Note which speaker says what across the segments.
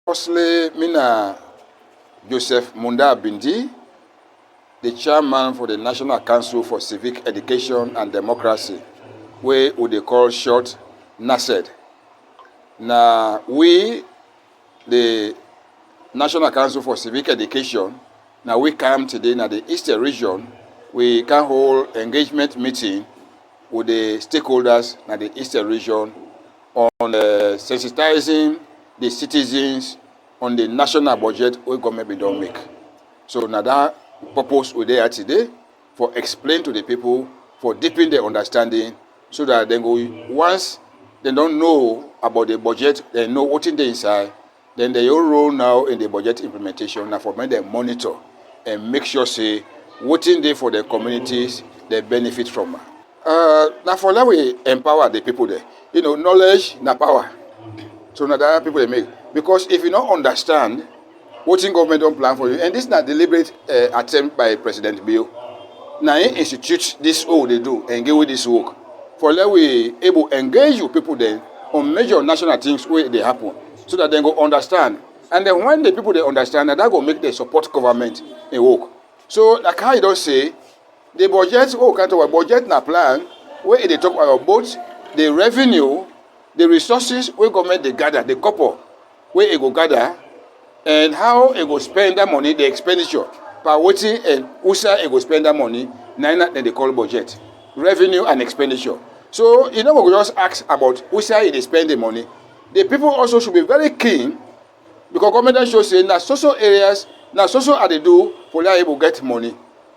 Speaker 1: Firstly, Mina Joseph Munda Bindi, the chairman for the National Council for Civic Education and Democracy, where they call short NaCCED. Now, we, the National Council for Civic Education, now we come today in the Eastern region, we can hold engagement meeting with the stakeholders in the Eastern region on sensitizing the citizens on the national budget where government don't make. So now that purpose we there today for explain to the people, for deepen their understanding, so that they go once they don't know about the budget, they know what's in the inside, then they all role now in the budget implementation now for make them monitor and make sure say what's in there for the communities they benefit from. Now for that we empower the people there. Knowledge na power. So now that people they make. Because if you don't understand what in government don't plan for you, and this is not deliberate attempt by President Bill. Now he institute this all they do and give with this work. For that we able engage you people then on major national things where they happen. So that they go understand. And then when the people they understand, that go make the support government in work. So like how you don't say the budget, budget na plan where they talk about both the revenue, the resources where government they gather, the couple where it go gather, and how it go spend that money, the expenditure, per waiting and USA it go spend that money, then they call budget, revenue and expenditure. So we just ask about USA they spend the money. The people also should be very keen because government shows say na social areas, na social are they do for them able get money.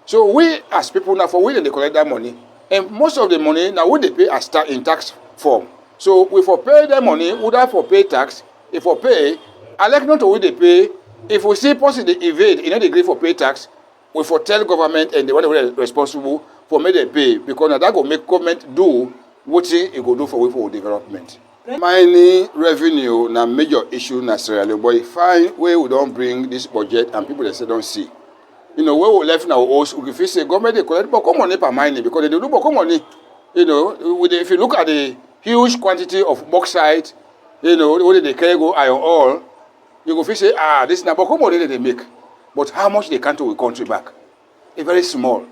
Speaker 1: So we as people now for we they collect that money, and most of the money now we they pay as in tax form. So we for pay that money, would have for pay tax. If we pay, I like not to we they pay. If we see person they evade, they agree for pay tax, we for tell government and the one who responsible for make they pay because now that go make government do what it go do for development. Mining revenue na major issue na Sierra Leone, but fine where we don't bring this budget and people they say don't see. Where we left now, we feel say government they collect but money per mining because they do but money. If you look at the huge quantity of bauxite, where they carry go iron ore, you go feel say this is not but money they make, but how much they can to country back? It's very small.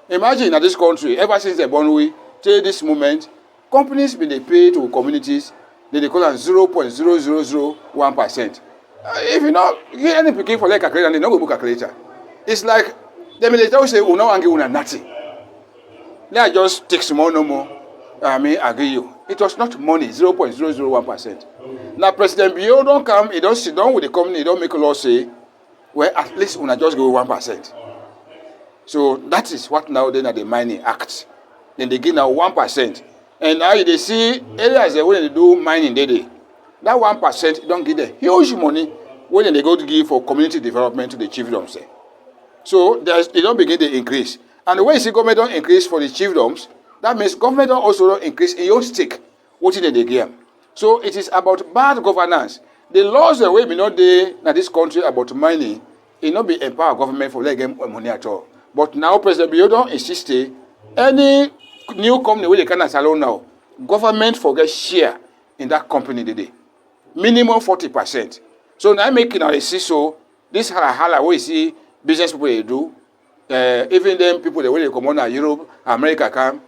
Speaker 1: Imagine that this country ever since the born we till this moment, companies been they pay to communities. They call them 0.0001%. If you not get any picking for like calculator, they don't go book calculator. It's like the military say, "Oh no, I give you nothing." They just take small no more. I agree you. It was not money, 0.001%. Now President Bio don't come, he don't sit down with the company, he don't make a law say, well, at least una just go 1%. So that is what now then at the mining act. Then they give now 1%. And now they see areas where they do mining daily. That 1% don't give them huge money when they go to give for community development to the chiefdoms. So they don't begin to increase. And the way you see government don't increase for the chiefdoms, that means government don't also don't increase in your stake. What is the game? So it is about bad governance. The laws the way we know they in this country about mining, it not be empower government for let them money at all. But now President Bio don't insist any new company where they can salon now, government forget share in that company today. Minimum 40%. So now making a see so this hala where you see business people they do, even them people the way they come on Europe, America come.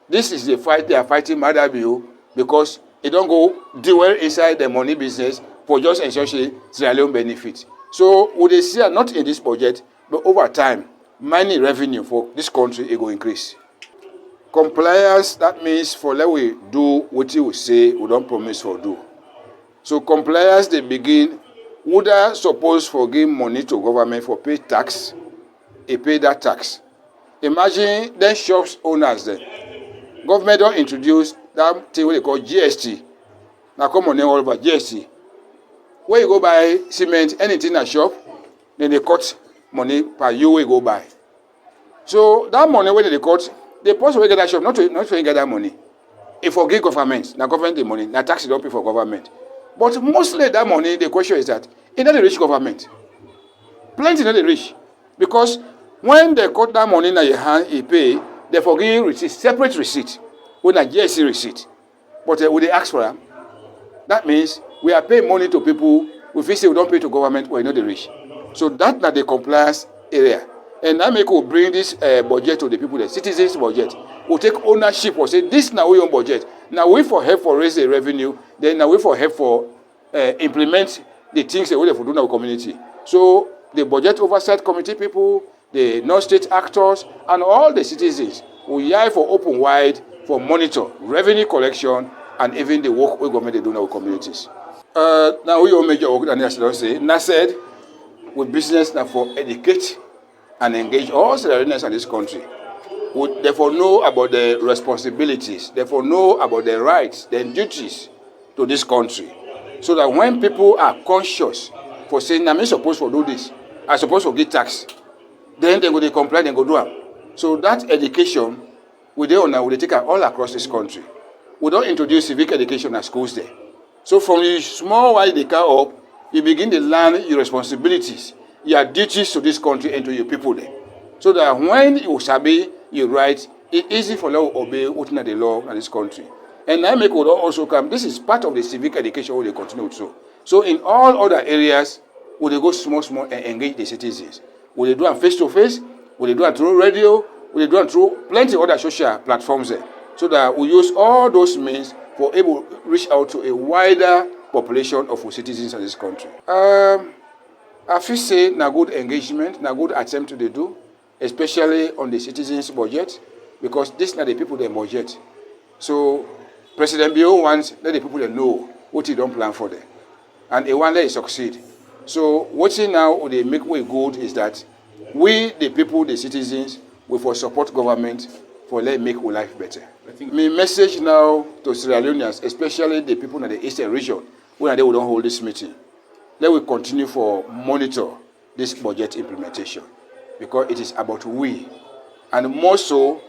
Speaker 1: This is the fight they are fighting Mother Bill because it don't go deal well inside the money business for just essentially Sierra Leone benefit. So would they see not in this budget, but over time, mining revenue for this country it will increase. Compliance, that means for let we do what you say, we don't promise for do. So compliance, they begin, would I suppose for give money to government for pay tax, they pay that tax. Imagine then shops owners then. Government don't introduce that thing what they call GST. Now come on all over GST. Where you go buy cement, anything at shop, then they cut money per you where you go buy. So that money where they cut, the person will get that shop, not to get that money. If for give government, now government the money, now tax don't pay for government. But mostly that money, the question is that it's not the rich government. Plenty not the rich. Because when they cut that money in your hand, you pay, they forgive receipt, separate receipt, with a GSC receipt. But would they ask for them? That means we are paying money to people we feel say we don't pay to government, we know the rich. So that na the compliance area. And now make we bring this budget to the people, the citizens' budget. We take ownership or say this now we own budget. Now we for help for raise the revenue, then now we for help for implement the things that we do in our community. So the budget oversight committee people, the non-state actors, and all the citizens will hear for open wide for monitor revenue collection and even the work we government they do in our communities. Now we all major work and as I say, NaCCED with business now for educate and engage all citizens in this country. We therefore know about the responsibilities, therefore know about the rights, the duties to this country. So that when people are conscious for saying, I'm supposed to do this, I'm supposed to get tax, then they go complain and go do it. So that education, we take it all across this country. We don't introduce civic education at schools there. So from the small while they come up, you begin to learn your responsibilities, your duties to this country and to your people there. So that when you sabi your rights, it's easy for them to obey what's the law in this country. And I make would also come. This is part of the civic education we continue to. So in all other areas, we go small and engage the citizens. We do it face to face, we do it through radio, we do it through plenty of other social platforms there. So that we use all those means for able to reach out to a wider population of citizens in this country. I feel say na good engagement, na good attempt to do, especially on the citizens' budget, because this na the people they budget. So President Bio wants let the people they know what he don't plan for them, and he want let it succeed. So what he now they make way good is that we the people, the citizens, we for support government for let make our life better. I think my message now to Sierra Leoneans, especially the people in the eastern region, when they will don't hold this meeting, let we continue for monitor this budget implementation because it is about we, and more so,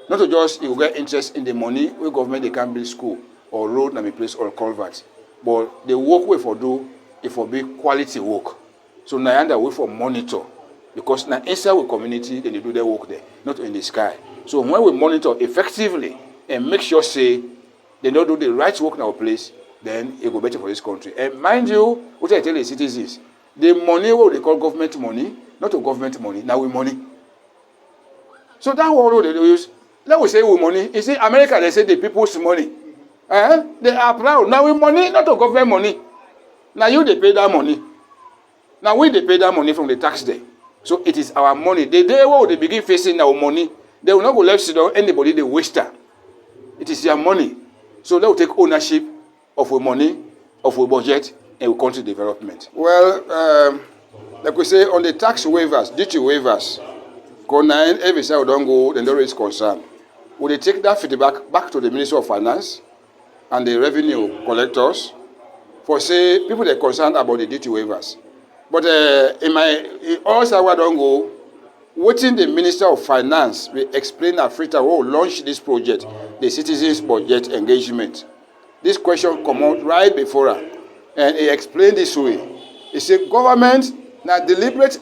Speaker 1: not to just you get interest in the money where government they can build school or road and place or culverts, but the work we for do it for be quality work. So now that we for monitor because now inside the community then they do their work there, not in the sky. So when we monitor effectively and make sure say they don't do the right work in our place, then it will be better for this country. And mind you, what I tell the citizens, the money what they call government money, not a government money, now we money. So that word they use, let we say we money. You see, America they say the people's money. They are proud. Now we money, not a government money. Now you they pay that money. Now we they pay that money from the tax day. So it is our money. The day when they begin facing our money, they will not go left sit down anybody they waste that. It is their money. So they will take ownership of our money, of our budget, and our country development. Well, like we say on the tax waivers, duty waivers, every side we don't go, then don't raise concern. Will they take that feedback back to the Ministry of Finance and the revenue collectors for say people that are concerned about the duty waivers? But in all side we don't go, waiting the Minister of Finance will explain Africa who launch this project, the citizens budget engagement. This question come out right before her, and he explained this way. He said government now deliberate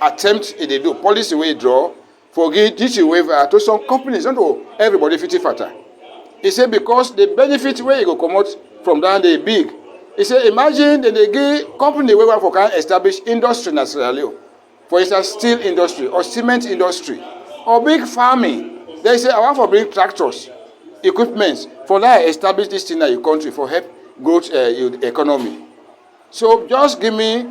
Speaker 1: attempt in they do policy way draw for give duty waiver to some companies, not to everybody 50-50. He said because the benefit where you go come out from down they big. He said imagine that they give company waiver for can establish industry in Sierra Leone. For instance, steel industry or cement industry or big farming. They say I want to bring tractors, equipment for that establish this thing in your country for help growth your economy. So just give me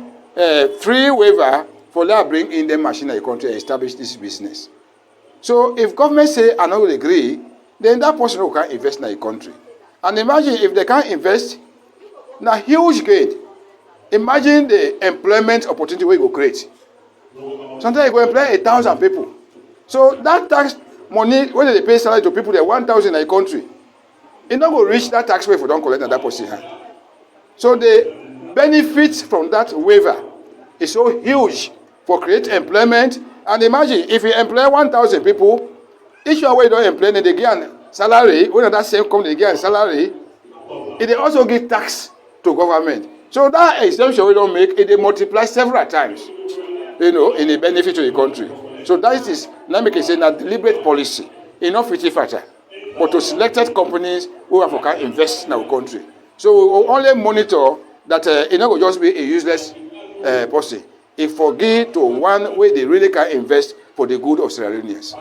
Speaker 1: free waiver for that bring in the machine in your country and establish this business. So if government say I not agree, then that person who can invest in your country. And imagine if they can't invest, now huge gain. Imagine the employment opportunity we go create. Sometimes you go employ 1,000 people. So that tax money, when they pay salary to people, they're 1,000 in a country. It not go reach that tax waiver if you don't collect that person hand. So the benefits from that waiver is so huge for create employment. And imagine if you employ 1,000 people, each one way you don't employ, then they get salary. When that same company they get salary, it they also give tax to government. So that exemption we don't make, it they multiply several times. In the benefit to the country. So that is, now make it say, a deliberate policy, enough 50-50, but to selected companies who have can invest in our country. So we will only monitor that e no go just be a useless person. E for give to one wey dey really can invest for the good of Sierra Leoneans.